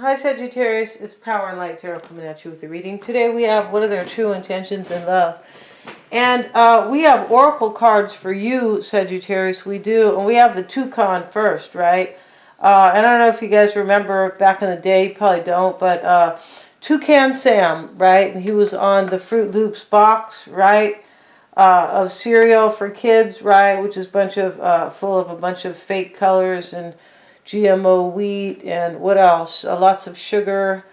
Hi Sagittarius, it's Power and Light Tarot coming at you with the reading. Today we have what are their true intentions in love. And we have oracle cards for you, Sagittarius. We do. And we have the toucan first, right? And I don't know if you guys remember back in the day, you probably don't, but Toucan Sam, right? And he was on the Fruit Loops box, right? Of cereal for kids, right? Which is full of a bunch of fake colors and GMO wheat and what else? Lots of sugar,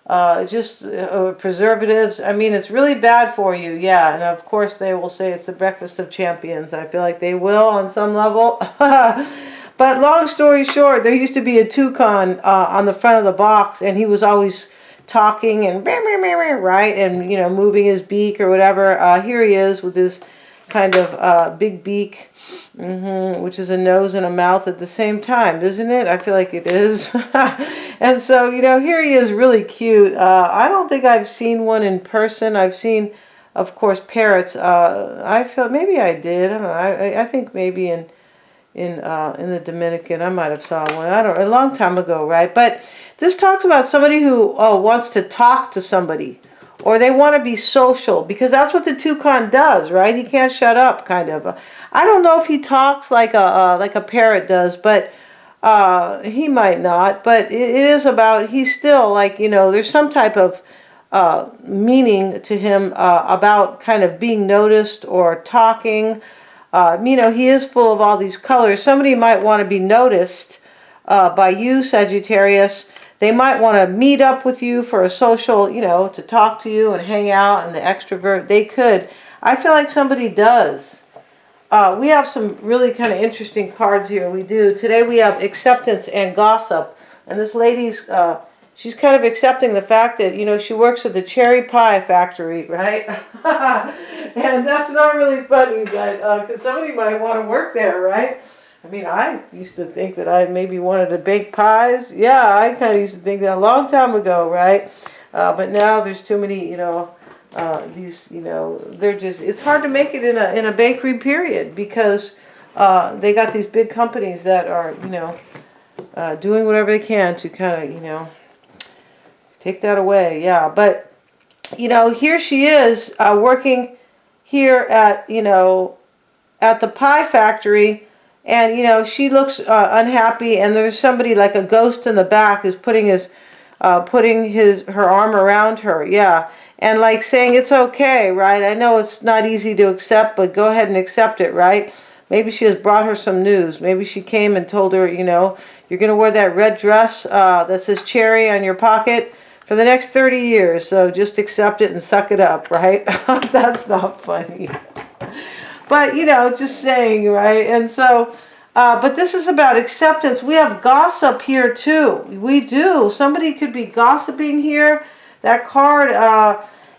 preservatives. I mean, it's really bad for you, yeah. And of course, they will say it's the breakfast of champions. I feel like they will on some level. But long story short, there used to be a toucan on the front of the box, and he was always talking and right, and moving his beak or whatever. Here he is with his kind of big beak, which is a nose and a mouth at the same time, isn't it? I feel like it is. And so, here he is, really cute. I don't think I've seen one in person. I've seen, of course, parrots. I feel maybe I did. I don't know. I think maybe in the Dominican, I might have saw one. I don't know, a long time ago, right? But this talks about somebody who wants to talk to somebody. Or they want to be social, because that's what the toucan does, right? He can't shut up, kind of. I don't know if he talks like a parrot does, but he might not. But it is about, he's still like, there's some type of meaning to him about kind of being noticed or talking. He is full of all these colors. Somebody might want to be noticed by you, Sagittarius. They might want to meet up with you for a social, to talk to you and hang out, and the extrovert, they could. I feel like somebody does. We have some really kind of interesting cards here. We do. Today we have acceptance and gossip. And this lady's, she's kind of accepting the fact that, she works at the cherry pie factory, right? And that's not really funny, but because somebody might want to work there, right? I mean, I used to think that I maybe wanted to bake pies. Yeah, I kind of used to think that a long time ago, right? But now there's too many, they're just, it's hard to make it in a bakery, period, because they got these big companies that are, doing whatever they can to kind of, take that away. Yeah, but, here she is working here at, at the pie factory. And, she looks unhappy, and there's somebody like a ghost in the back who's putting her arm around her. Yeah. And like saying, it's okay, right? I know it's not easy to accept, but go ahead and accept it, right? Maybe she has brought her some news. Maybe she came and told her, you're going to wear that red dress that says cherry on your pocket for the next 30 years. So just accept it and suck it up, right? That's not funny. But, just saying, right? And so, but this is about acceptance. We have gossip here, too. We do. Somebody could be gossiping here. That card,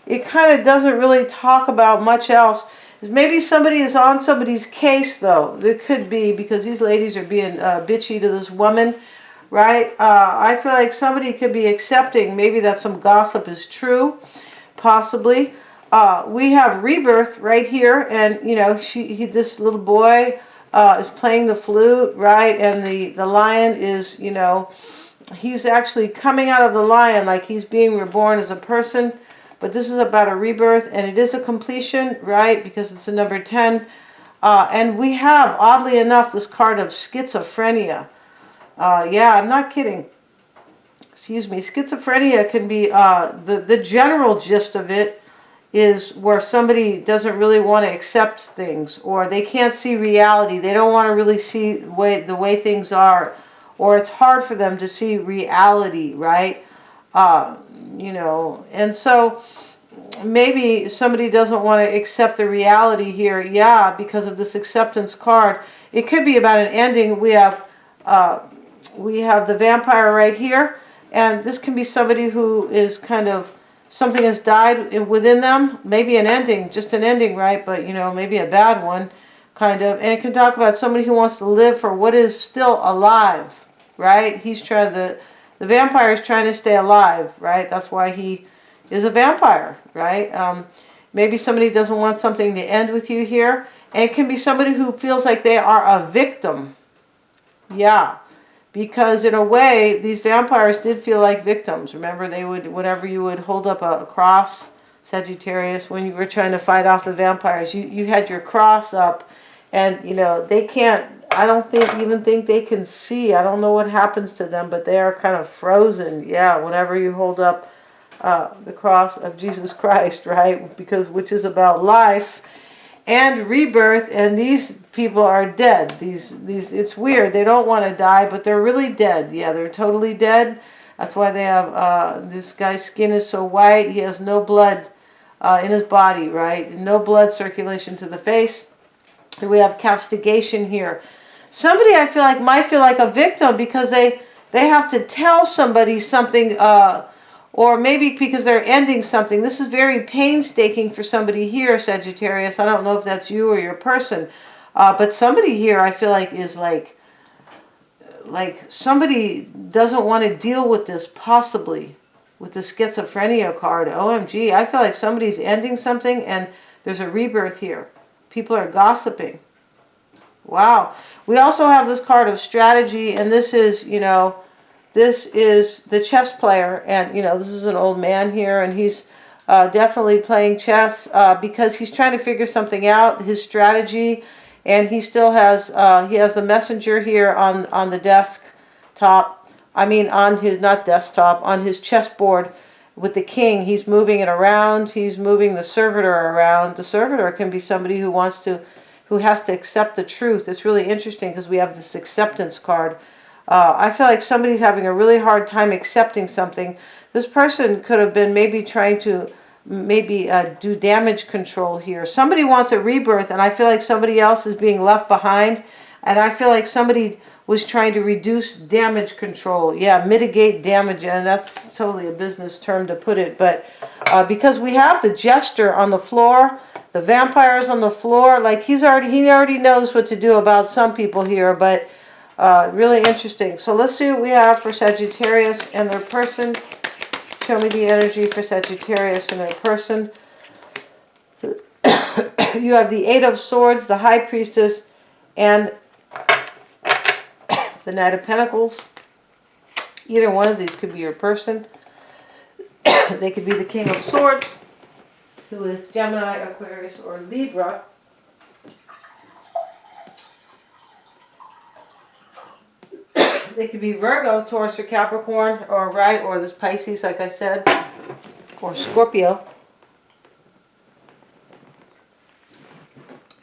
it kind of doesn't really talk about much else. Maybe somebody is on somebody's case, though. There could be, because these ladies are being bitchy to this woman, right? I feel like somebody could be accepting maybe that some gossip is true, possibly. We have rebirth right here, and this little boy is playing the flute, right? And the lion is, he's actually coming out of the lion, like he's being reborn as a person. But this is about a rebirth, and it is a completion, right? Because it's a number 10. And we have, oddly enough, this card of schizophrenia. Yeah, I'm not kidding. Excuse me. Schizophrenia can be the general gist of it. Is where somebody doesn't really want to accept things, or they can't see reality. They don't want to really see the way things are, or it's hard for them to see reality, right? And so maybe somebody doesn't want to accept the reality here, yeah, because of this acceptance card. It could be about an ending. We have the vampire right here, and this can be somebody who is kind of, something has died within them, maybe an ending, just an ending, right? But, maybe a bad one, kind of. And it can talk about somebody who wants to live for what is still alive, right? He's trying, the vampire is trying to stay alive, right? That's why he is a vampire, right? Maybe somebody doesn't want something to end with you here. And it can be somebody who feels like they are a victim. Yeah. because in a way, these vampires did feel like victims. Remember, they would, whenever you would hold up a cross, Sagittarius, when you were trying to fight off the vampires, you had your cross up, and you know, they can't, I don't even think they can see. I don't know what happens to them, but they are kind of frozen. Yeah, whenever you hold up the cross of Jesus Christ, right? Because, which is about life and rebirth, and these people are dead. These it's weird. They don't want to die, but they're really dead. Yeah, they're totally dead. That's why they have, this guy's skin is so white. He has no blood in his body, right? No blood circulation to the face. And we have castigation here. Somebody, I feel like, might feel like a victim because they have to tell somebody something, or maybe because they're ending something. This is very painstaking for somebody here, Sagittarius. I don't know if that's you or your person, but somebody here, I feel like, is like somebody doesn't want to deal with this, possibly with the schizophrenia card. OMG, I feel like somebody's ending something, and there's a rebirth here. People are gossiping. Wow. We also have this card of strategy, and this is, you know, this is the chess player, and you know, this is an old man here, and he's definitely playing chess because he's trying to figure something out, his strategy, and he still has he has the messenger here on the desktop. I mean, on his, not desktop, on his chessboard with the king. He's moving it around. He's moving the servitor around. The servitor can be somebody who wants to, who has to accept the truth. It's really interesting because we have this acceptance card. I feel like somebody's having a really hard time accepting something. This person could have been maybe trying to do damage control here. Somebody wants a rebirth, and I feel like somebody else is being left behind. And I feel like somebody was trying to reduce damage control. Yeah, mitigate damage, and that's totally a business term to put it. But because we have the jester on the floor, the vampires on the floor, like he already knows what to do about some people here, but really interesting. So let's see what we have for Sagittarius and their person. Show me the energy for Sagittarius and their person. You have the Eight of Swords, the High Priestess, and the Knight of Pentacles. Either one of these could be your person. They could be the King of Swords, who is Gemini, Aquarius, or Libra. They could be Virgo, Taurus, or Capricorn, or this Pisces, like I said, or Scorpio.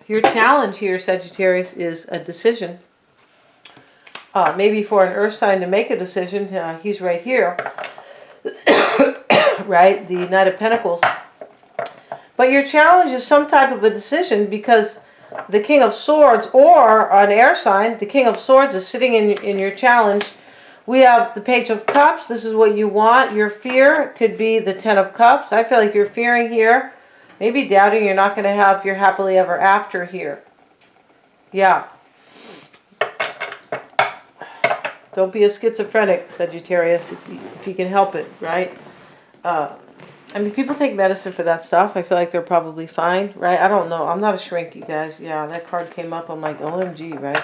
Your challenge here, Sagittarius, is a decision. Maybe for an earth sign to make a decision. He's right here. Right? The Knight of Pentacles. But your challenge is some type of a decision, because the King of Swords, or an air sign, the King of Swords is sitting in your challenge. We have the Page of Cups. This is what you want. Your fear could be the Ten of Cups. I feel like you're fearing here. Maybe doubting you're not going to have your happily ever after here. Yeah. Don't be a schizophrenic, Sagittarius, if you can help it, right? I mean, people take medicine for that stuff. I feel like they're probably fine, right? I don't know. I'm not a shrink, you guys. Yeah, that card came up. I'm like, OMG, right?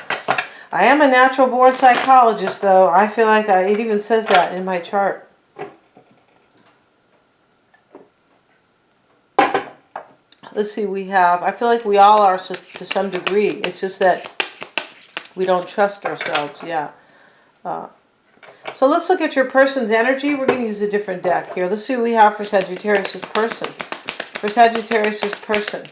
I am a natural-born psychologist, though. I feel like it even says that in my chart. Let's see, we have, I feel like we all are to some degree. It's just that we don't trust ourselves, yeah. So let's look at your person's energy. We're going to use a different deck here. Let's see what we have for Sagittarius' person. For Sagittarius' person.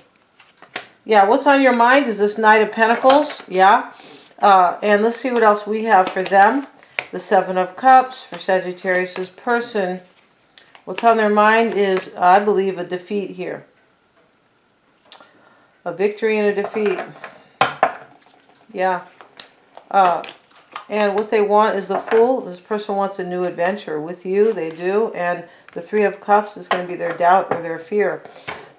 Yeah, what's on your mind is this Knight of Pentacles. Yeah. And let's see what else we have for them. The Seven of Cups for Sagittarius' person. What's on their mind is, I believe, a defeat here. A victory and a defeat. Yeah. And what they want is the Fool. This person wants a new adventure with you. They do. And the Three of Cups is going to be their doubt or their fear.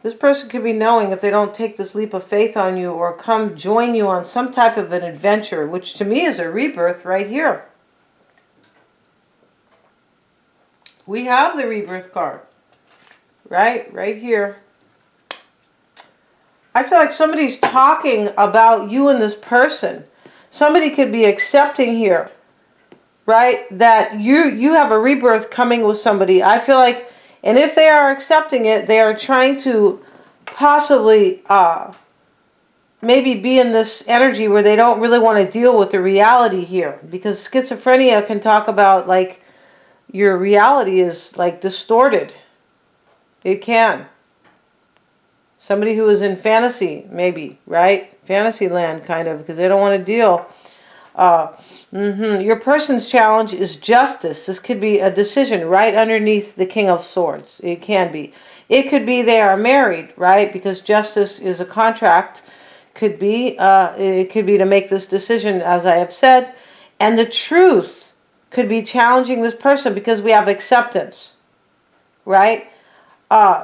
This person could be knowing if they don't take this leap of faith on you or come join you on some type of an adventure, which to me is a rebirth right here. We have the rebirth card. Right here. I feel like somebody's talking about you and this person. Somebody could be accepting here. right? That you have a rebirth coming with somebody. I feel like, and if they are accepting it, they are trying to possibly maybe be in this energy where they don't really want to deal with the reality here. Because schizophrenia can talk about like your reality is like distorted. It can. Somebody who is in fantasy, maybe, right? Fantasy land, kind of, because they don't want to deal. Your person's challenge is justice. This could be a decision right underneath the King of Swords. It can be. It could be they are married, right? Because justice is a contract. Could be. It could be to make this decision, as I have said. And the truth could be challenging this person because we have acceptance, right?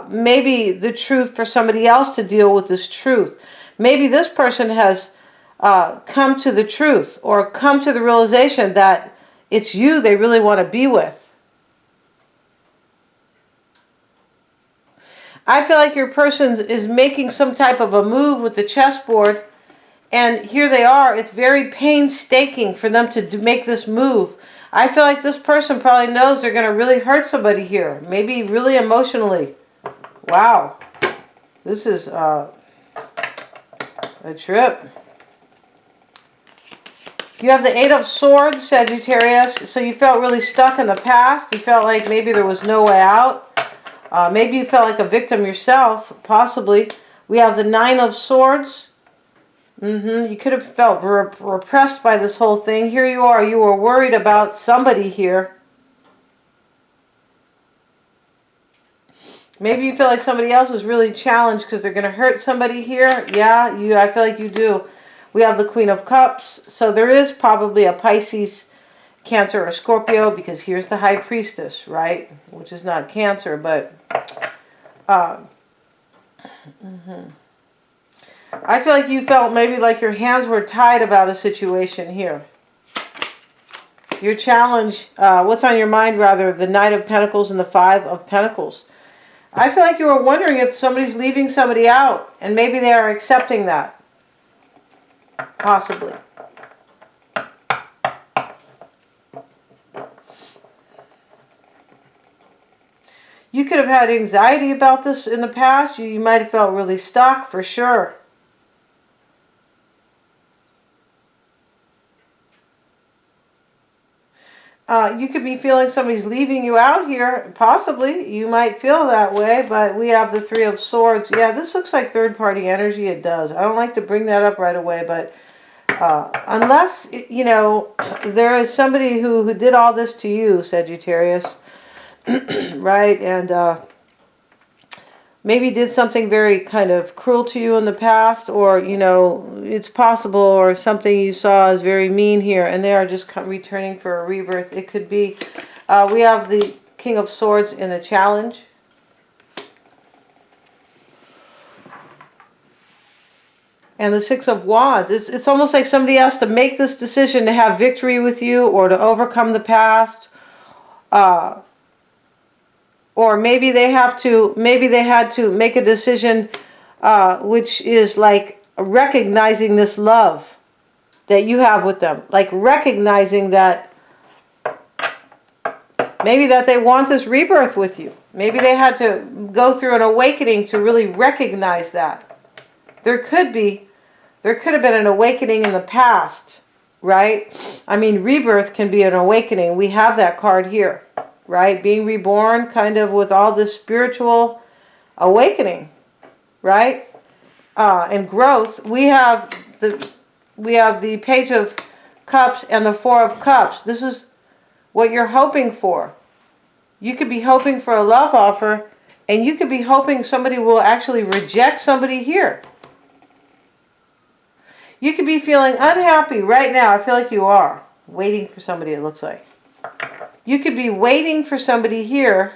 Maybe the truth for somebody else to deal with this truth. Maybe this person has come to the truth or come to the realization that it's you they really want to be with. I feel like your person is making some type of a move with the chessboard, and here they are. It's very painstaking for them to make this move. I feel like this person probably knows they're going to really hurt somebody here, maybe really emotionally. Wow, this is a trip. You have the Eight of Swords, Sagittarius. So you felt really stuck in the past. You felt like maybe there was no way out. Maybe you felt like a victim yourself, possibly. We have the Nine of Swords. You could have felt repressed by this whole thing. Here you are. You were worried about somebody here. Maybe you feel like somebody else is really challenged because they're going to hurt somebody here. Yeah, I feel like you do. We have the Queen of Cups. So there is probably a Pisces, Cancer, or Scorpio, because here's the High Priestess, right? Which is not Cancer, but I feel like you felt maybe like your hands were tied about a situation here. Your challenge, what's on your mind rather, the Knight of Pentacles and the Five of Pentacles. I feel like you were wondering if somebody's leaving somebody out, and maybe they are accepting that. Possibly. You could have had anxiety about this in the past. You might have felt really stuck, for sure. You could be feeling somebody's leaving you out here. Possibly. You might feel that way, but we have the Three of Swords. Yeah, this looks like third-party energy. It does. I don't like to bring that up right away, but unless, you know, there is somebody who did all this to you, Sagittarius, right? And maybe did something very kind of cruel to you in the past, or, you know, it's possible, or something you saw as very mean here, and they are just returning for a rebirth. It could be. We have the King of Swords in the challenge. And the Six of Wands. It's almost like somebody has to make this decision to have victory with you, or to overcome the past. Or maybe they had to make a decision which is like recognizing this love that you have with them. Like recognizing that maybe that they want this rebirth with you. Maybe they had to go through an awakening to really recognize that. There could have been an awakening in the past, right? I mean, rebirth can be an awakening. We have that card here. Right? Being reborn, kind of with all this spiritual awakening, right? And growth. We have the Page of Cups and the Four of Cups. This is what you're hoping for. You could be hoping for a love offer, and you could be hoping somebody will actually reject somebody here. You could be feeling unhappy right now. I feel like you are waiting for somebody, it looks like. You could be waiting for somebody here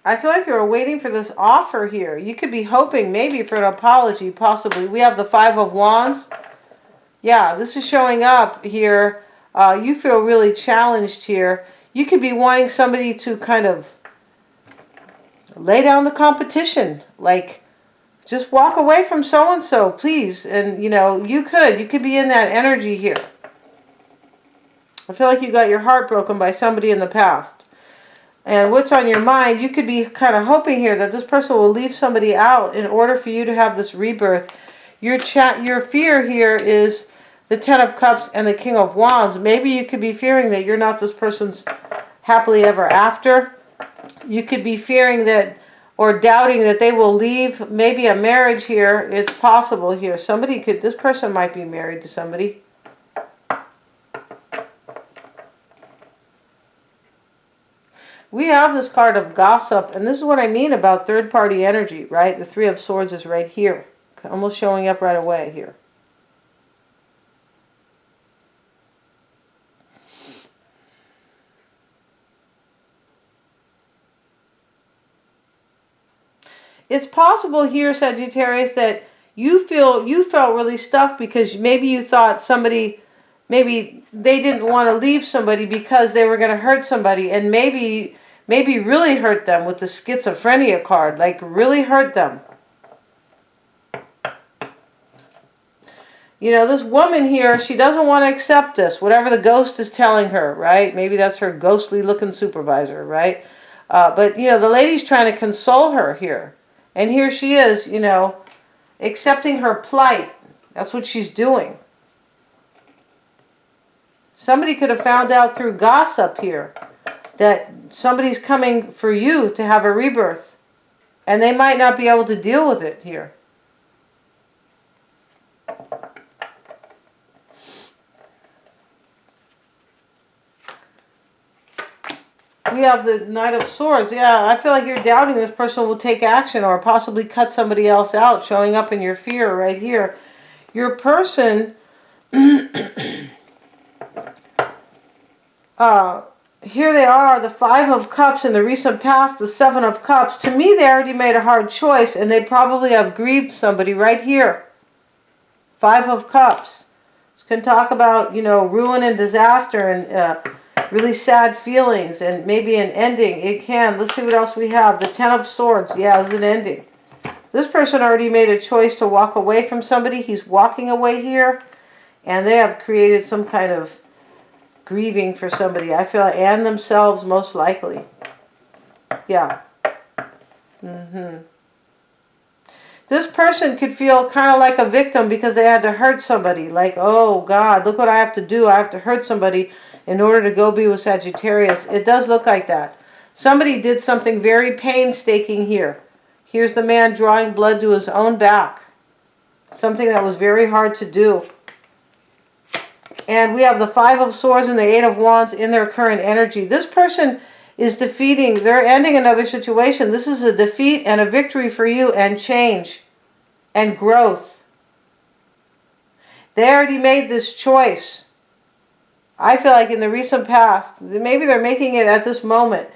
I feel like you're waiting for this offer here. You could be hoping maybe for an apology, possibly. We have the Five of Wands. Yeah, this is showing up here. You feel really challenged here. You could be wanting somebody to kind of lay down the competition. Like, just walk away from so-and-so, please. And, you know, you could be in that energy here. I feel like you got your heart broken by somebody in the past. And what's on your mind, you could be kind of hoping here that this person will leave somebody out in order for you to have this rebirth. Your fear here is the Ten of Cups and the King of Wands. Maybe you could be fearing that you're not this person's happily ever after. You could be fearing that, or doubting that they will leave. Maybe a marriage here. It's possible here. This person might be married to somebody. We have this card of gossip, and this is what I mean about third-party energy, right? The Three of Swords is right here, almost showing up right away here. It's possible here, Sagittarius, that you felt really stuck because maybe you thought maybe they didn't want to leave somebody because they were going to hurt somebody, and maybe really hurt them with the schizophrenia card, like really hurt them. You know, this woman here, she doesn't want to accept this, whatever the ghost is telling her, right? Maybe that's her ghostly looking supervisor, right? But, you know, the lady's trying to console her here. And here she is, you know, accepting her plight. That's what she's doing. Somebody could have found out through gossip here that somebody's coming for you to have a rebirth. And they might not be able to deal with it here. We have the Knight of Swords. Yeah, I feel like you're doubting this person will take action or possibly cut somebody else out, showing up in your fear right here. Your person, here they are, the Five of Cups in the recent past, the Seven of Cups. To me, they already made a hard choice, and they probably have grieved somebody right here. Five of Cups. This can talk about, you know, ruin and disaster and really sad feelings and maybe an ending. It can. Let's see what else we have. The Ten of Swords. Yeah, it's an ending. This person already made a choice to walk away from somebody. He's walking away here. And they have created some kind of grieving for somebody, I feel, and themselves most likely. Yeah. This person could feel kind of like a victim because they had to hurt somebody. Like, oh God, look what I have to do. I have to hurt somebody in order to go be with Sagittarius. It does look like that. Somebody did something very painstaking here. Here's the man drawing blood to his own back. Something that was very hard to do. And we have the Five of Swords and the Eight of Wands in their current energy. This person is defeating, they're ending another situation. This is a defeat and a victory for you and change and growth. They already made this choice. I feel like in the recent past, maybe they're making it at this moment,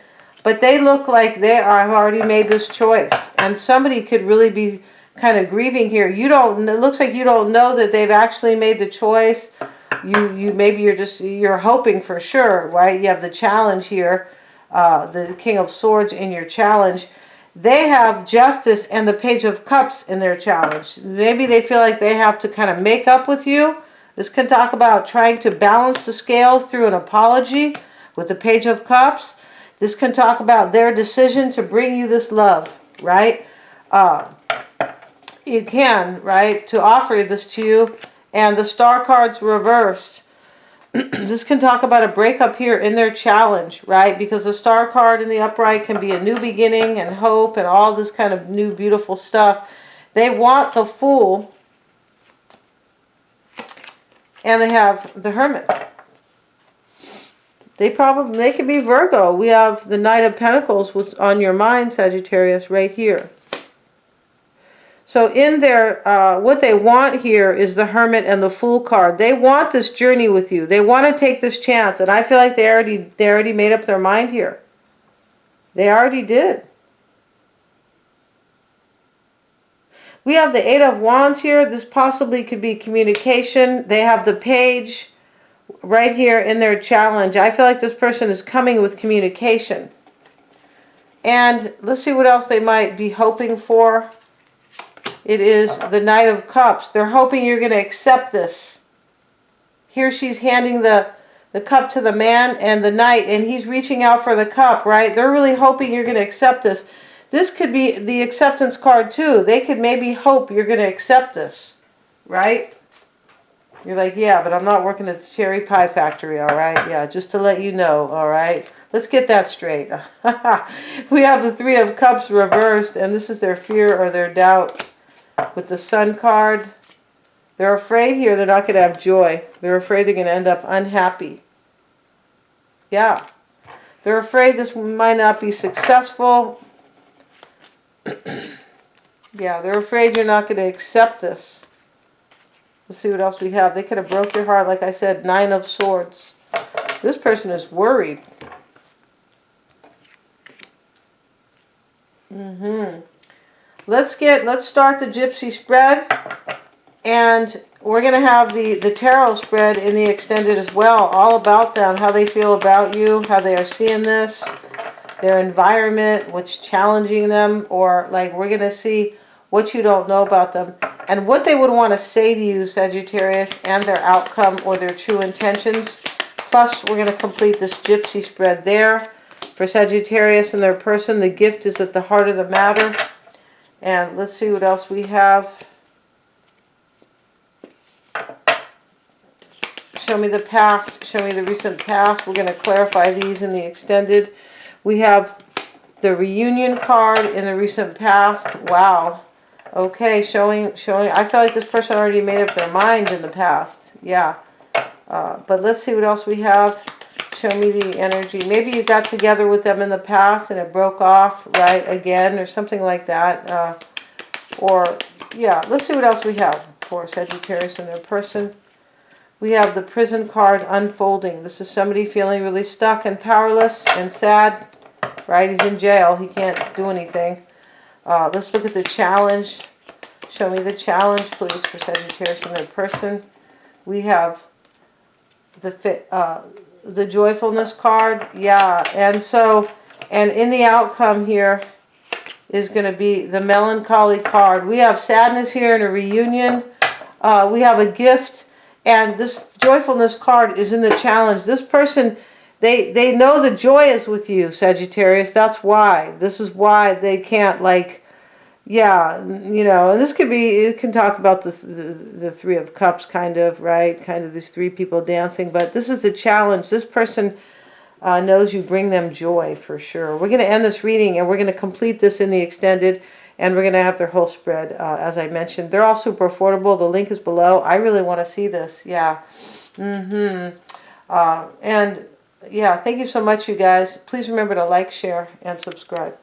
but they look like they have already made this choice. And somebody could really be kind of grieving here. It looks like you don't know that they've actually made the choice. Maybe you're hoping for sure, right? You have the challenge here, the King of Swords in your challenge. They have Justice and the Page of Cups in their challenge. Maybe they feel like they have to kind of make up with you. This can talk about trying to balance the scales through an apology with the Page of Cups. This can talk about their decision to bring you this love, right? You can, right, to offer this to you. And the Star card's reversed. This can talk about a breakup here in their challenge, right? Because the Star card in the upright can be a new beginning and hope and all this kind of new beautiful stuff. They want the Fool. And they have the Hermit. They could be Virgo. We have the Knight of Pentacles, what's on your mind, Sagittarius, right here. So in their, what they want here is the Hermit and the Fool card. They want this journey with you. They want to take this chance. And I feel like they already made up their mind here. They already did. We have the Eight of Wands here. This possibly could be communication. They have the Page right here in their challenge. I feel like this person is coming with communication. And let's see what else they might be hoping for. It is the Knight of Cups. They're hoping you're going to accept this. Here she's handing the cup to the man and the knight, and he's reaching out for the cup, right? They're really hoping you're going to accept this. This could be the acceptance card too. They could maybe hope you're going to accept this, right? You're like, yeah, but I'm not working at the cherry pie factory, all right? Yeah, just to let you know, all right? Let's get that straight. We have the Three of Cups reversed, and this is their fear or their doubt with the Sun card. They're afraid here they're not going to have joy. They're afraid they're going to end up unhappy. Yeah. They're afraid this might not be successful. Yeah, they're afraid you're not going to accept this. Let's see what else we have. They could have broke your heart, like I said, Nine of Swords. This person is worried. Let's start the Gypsy spread. And we're going to have the tarot spread in the extended as well. All about them, how they feel about you, how they are seeing this, their environment, what's challenging them, or like we're going to see what you don't know about them and what they would want to say to you, Sagittarius, and their outcome or their true intentions. Plus, we're going to complete this Gypsy spread there for Sagittarius and their person. The gift is at the heart of the matter. And let's see what else we have. Show me the past. Show me the recent past. We're going to clarify these in the extended. We have the reunion card in the recent past. Wow. Okay, showing. I feel like this person already made up their mind in the past. Yeah. But let's see what else we have. Show me the energy. Maybe you got together with them in the past and it broke off, right, again, or something like that. Yeah, let's see what else we have for Sagittarius and their person. We have the Prison card unfolding. This is somebody feeling really stuck and powerless and sad, right? He's in jail. He can't do anything. Let's look at the challenge. Show me the challenge, please, for Sagittarius and their person. We have the joyfulness card. Yeah, and in the outcome here is going to be the melancholy card. We have sadness here and a reunion. We have a gift. And this joyfulness card is in the challenge. This person, they know the joy is with you, Sagittarius. That's why. This is why they can't, like, yeah, you know, and this could be, it can talk about the Three of Cups, kind of, right? Kind of these three people dancing. But this is the challenge. This person knows you bring them joy for sure. We're going to end this reading and we're going to complete this in the extended. And we're going to have their whole spread, as I mentioned. They're all super affordable. The link is below. I really want to see this. Yeah. And, yeah, thank you so much, you guys. Please remember to like, share, and subscribe.